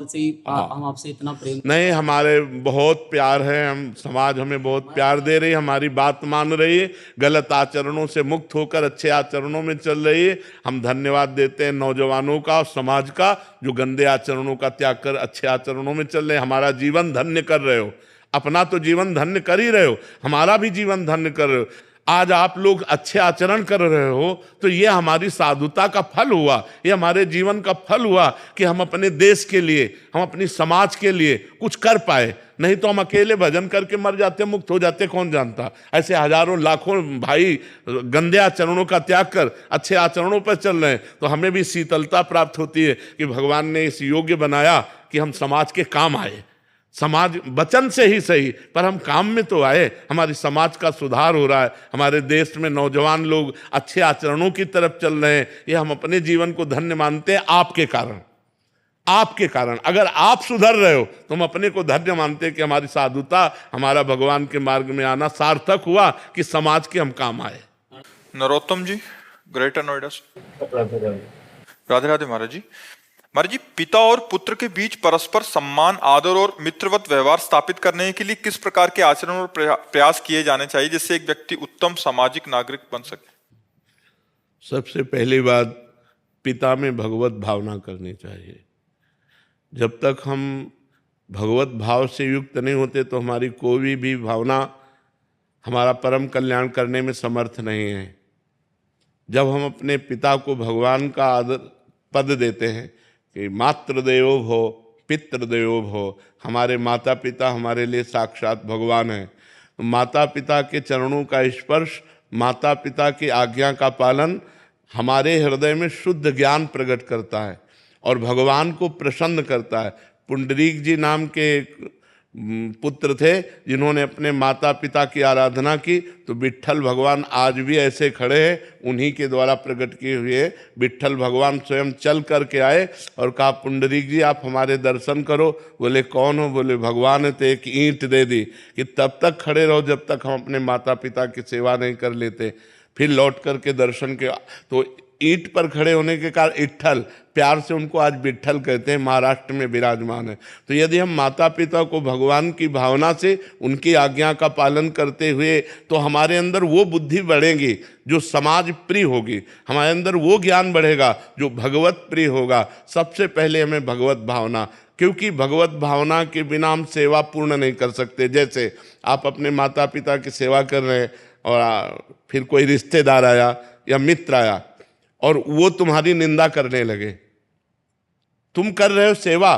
से ही हाँ, हम आपसे इतना प्रेम। नहीं, हमारे बहुत प्यार है, हम समाज हमें बहुत प्यार दे रही है, हमारी बात मान रही है, गलत आचरणों से मुक्त होकर अच्छे आचरणों में चल रही है। हम धन्यवाद देते हैं नौजवानों का और समाज का, जो गंदे आचरणों का त्याग कर अच्छे आचरणों में चल रहे हैं। हमारा जीवन धन्य कर रहे हो, अपना तो जीवन धन्य कर ही रहे हो, हमारा भी जीवन धन्य कर रहे हो। आज आप लोग अच्छे आचरण कर रहे हो तो ये हमारी साधुता का फल हुआ, ये हमारे जीवन का फल हुआ कि हम अपने देश के लिए, हम अपनी समाज के लिए कुछ कर पाए। नहीं तो हम अकेले भजन करके मर जाते, मुक्त हो जाते, कौन जानता। ऐसे हजारों लाखों भाई गंदे आचरणों का त्याग कर अच्छे आचरणों पर चल रहे हैं, तो हमें भी शीतलता प्राप्त होती है कि भगवान ने इस योग्य बनाया कि हम समाज के काम आए। समाज वचन से ही सही, पर हम काम में तो आए, हमारी समाज का सुधार हो रहा है, हमारे देश में नौजवान लोग अच्छे आचरणों की तरफ चल रहे हैं। ये हम अपने जीवन को धन्य मानते हैं आपके कारण। आपके कारण अगर आप सुधर रहे हो तो हम अपने को धन्य मानते हैं कि हमारी साधुता, हमारा भगवान के मार्ग में आना सार्थक हुआ कि समाज के हम काम आए। नरोत्तम जी, ग्रेटर नोएडा से। राधे राधे महाराज जी। महाराज जी, पिता और पुत्र के बीच परस्पर सम्मान, आदर और मित्रवत व्यवहार स्थापित करने के लिए किस प्रकार के आचरण और प्रयास किए जाने चाहिए जिससे एक व्यक्ति उत्तम सामाजिक नागरिक बन सके? सबसे पहली बात, पिता में भगवत भावना करनी चाहिए। जब तक हम भगवत भाव से युक्त नहीं होते तो हमारी कोई भी भावना हमारा परम कल्याण करने में समर्थ नहीं है। जब हम अपने पिता को भगवान का आदर पद देते हैं कि मातृदेवो भव पितृदेवो भव, हमारे माता पिता हमारे लिए साक्षात भगवान हैं, तो माता पिता के चरणों का स्पर्श, माता पिता की आज्ञा का पालन हमारे हृदय में शुद्ध ज्ञान प्रकट करता है और भगवान को प्रसन्न करता है। पुंडरीक जी नाम के एक पुत्र थे जिन्होंने अपने माता पिता की आराधना की, तो विट्ठल भगवान आज भी ऐसे खड़े हैं, उन्हीं के द्वारा प्रकट किए हुए। विट्ठल भगवान स्वयं चल करके आए और कहा, पुंडरीक जी आप हमारे दर्शन करो। बोले कौन हो? बोले भगवान है। तो एक ईंट दे दी कि तब तक खड़े रहो जब तक हम अपने माता पिता की सेवा नहीं कर लेते। फिर लौट करके दर्शन के, तो ईंट पर खड़े होने के कारण इट्ठल, प्यार से उनको आज विट्ठल कहते हैं, महाराष्ट्र में विराजमान है। तो यदि हम माता पिता को भगवान की भावना से उनकी आज्ञा का पालन करते हुए, तो हमारे अंदर वो बुद्धि बढ़ेगी जो समाज प्रिय होगी, हमारे अंदर वो ज्ञान बढ़ेगा जो भगवत प्रिय होगा। सबसे पहले हमें भगवत भावना, क्योंकि भगवत भावना के बिना हम सेवा पूर्ण नहीं कर सकते। जैसे आप अपने माता पिता की सेवा कर रहे हैं और फिर कोई रिश्तेदार आया या मित्र आया और वो तुम्हारी निंदा करने लगे, तुम कर रहे हो सेवा,